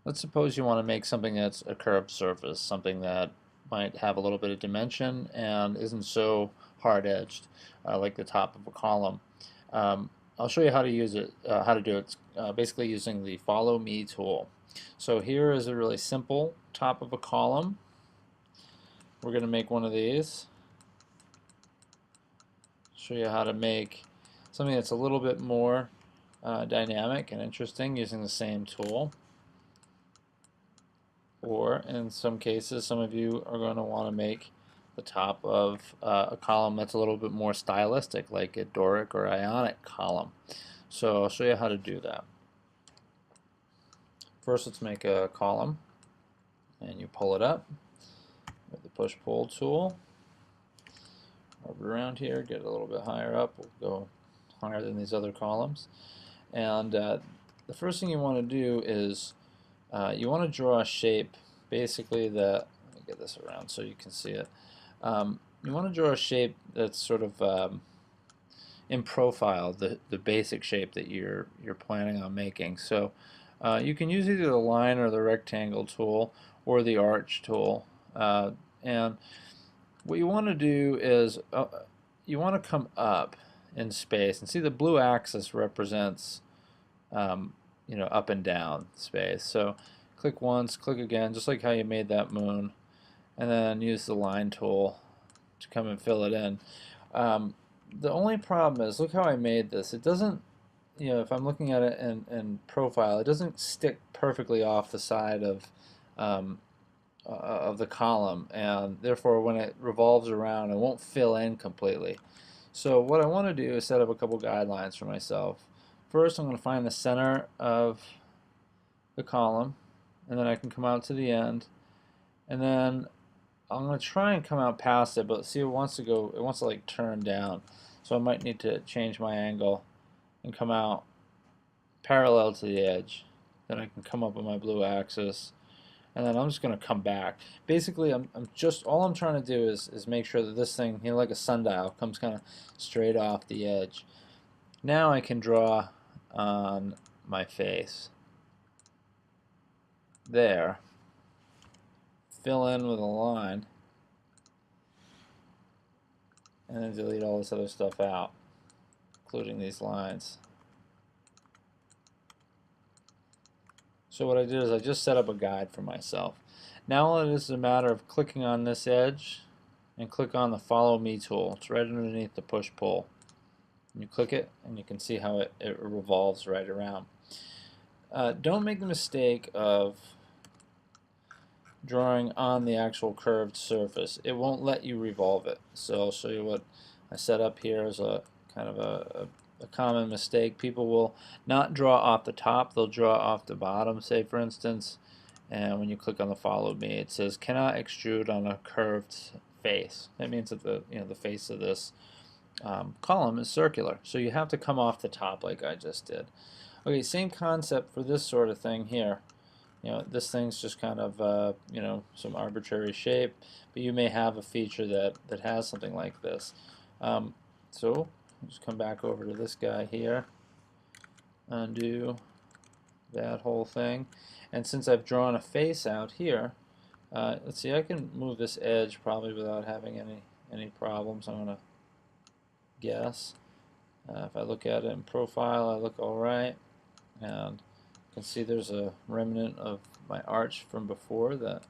Let's suppose you want to make something that's a curved surface, something that might have a little bit of dimension and isn't so hard-edged, like the top of a column. I'll show you how to use it, how to do it, basically using the Follow Me tool. So here is a really simple top of a column. We're going to make one of these. Show you how to make something that's a little bit more dynamic and interesting using the same tool. Or in some cases, some of you are going to want to make the top of a column that's a little bit more stylistic, like a Doric or Ionic column. So I'll show you how to do that. First, let's make a column, and you pull it up with the push-pull tool. Move it around here, get it a little bit higher up. We'll go higher than these other columns. And the first thing you want to do is you want to draw a shape, basically that, let me get this around so you can see it. You want to draw a shape that's sort of in profile, the basic shape that you're planning on making. So you can use either the line or the rectangle tool or the arch tool. And what you want to do is you want to come up in space, and see the blue axis represents up and down space. So click once, click again, just like how you made that moon, and then use the line tool to come and fill it in. The only problem is, look how I made this. It doesn't, if I'm looking at it in profile, it doesn't stick perfectly off the side of the column, and therefore when it revolves around, it won't fill in completely. So what I want to do is set up a couple guidelines for myself. First, I'm going to find the center of the column, and then I can come out to the end, and then I'm going to try and come out past it, but see, it wants to like turn down, so I might need to change my angle and come out parallel to the edge. Then I can come up with my blue axis, and then I'm just going to come back. Basically, all I'm trying to do is make sure that this thing, like a sundial, comes kind of straight off the edge. Now I can draw on my face. There. Fill in with a line, and then delete all this other stuff out, including these lines. So what I did is I just set up a guide for myself. Now all it is a matter of clicking on this edge and click on the Follow Me tool. It's right underneath the push-pull. You click it and you can see how it revolves right around. Don't make the mistake of drawing on the actual curved surface. It won't let you revolve it. So I'll show you what I set up here as a kind of a common mistake. People will not draw off the top, they'll draw off the bottom, say for instance, and when you click on the Follow Me, it says cannot extrude on a curved face. That means that the face of this column is circular, so you have to come off the top like I just did. Okay, same concept for this sort of thing here. This thing's just kind of some arbitrary shape, but you may have a feature that has something like this. So just come back over to this guy here, undo that whole thing, and since I've drawn a face out here, let's see, I can move this edge probably without having any problems. I'm gonna guess. If I look at it in profile, I look all right, and you can see there's a remnant of my arch from before that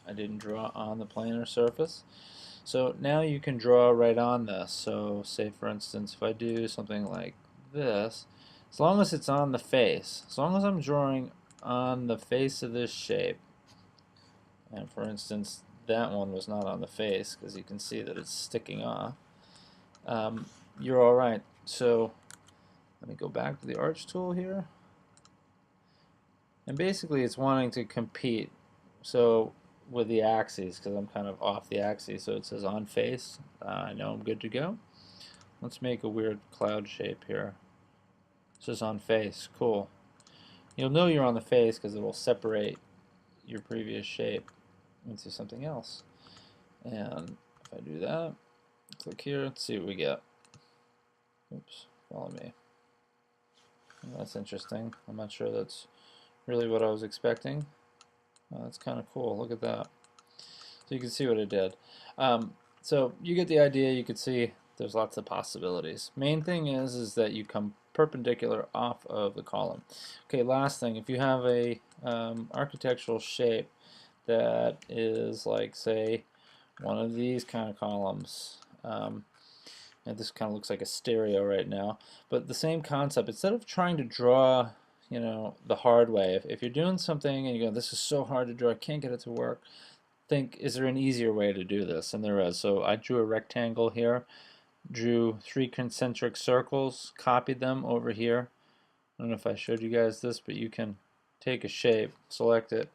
I didn't draw on the planar surface. So now you can draw right on this. So say for instance, if I do something like this, as long as it's on the face, as long as I'm drawing on the face of this shape, and for instance that one was not on the face because you can see that it's sticking off, you're alright. So let me go back to the arch tool here, and basically it's wanting to compete with the axes, because I'm kind of off the axis, so it says on face. I know I'm good to go. Let's make a weird cloud shape here. It says on face. Cool. You'll know you're on the face because it will separate your previous shape into something else. And if I do that, click here, let's see what we get. Oops, Follow Me. Well, that's interesting. I'm not sure that's really what I was expecting. That's kind of cool. Look at that. So you can see what it did. So you get the idea. You can see there's lots of possibilities. Main thing is that you come perpendicular off of the column. Okay, last thing, if you have a architectural shape that is like, say, one of these kind of columns, and this kind of looks like a stereo right now, but the same concept. Instead of trying to draw, you know, the hard way, if you're doing something and you go, this is so hard to draw, I can't get it to work, think, is there an easier way to do this? And there is. So I drew a rectangle here, drew 3 concentric circles, copied them over here. I don't know if I showed you guys this, but you can take a shape, select it,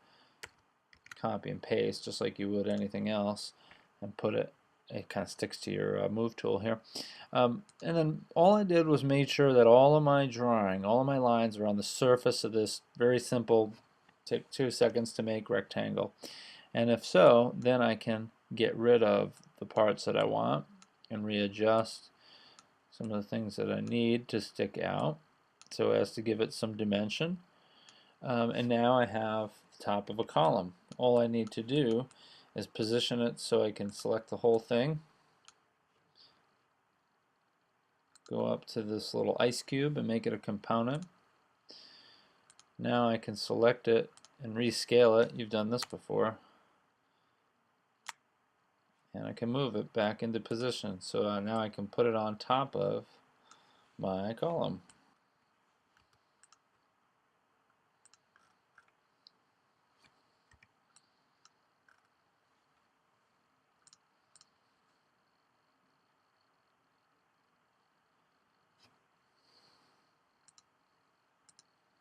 copy and paste just like you would anything else, and put it. It kind of sticks to your move tool here. And then all I did was made sure that all of my drawing, all of my lines are on the surface of this very simple, take 2 seconds to make rectangle. And if so, then I can get rid of the parts that I want and readjust some of the things that I need to stick out so as to give it some dimension. And now I have the top of a column. All I need to do is position it so I can select the whole thing, go up to this little ice cube and make it a component. Now I can select it and rescale it. You've done this before. And I can move it back into position. So now I can put it on top of my column.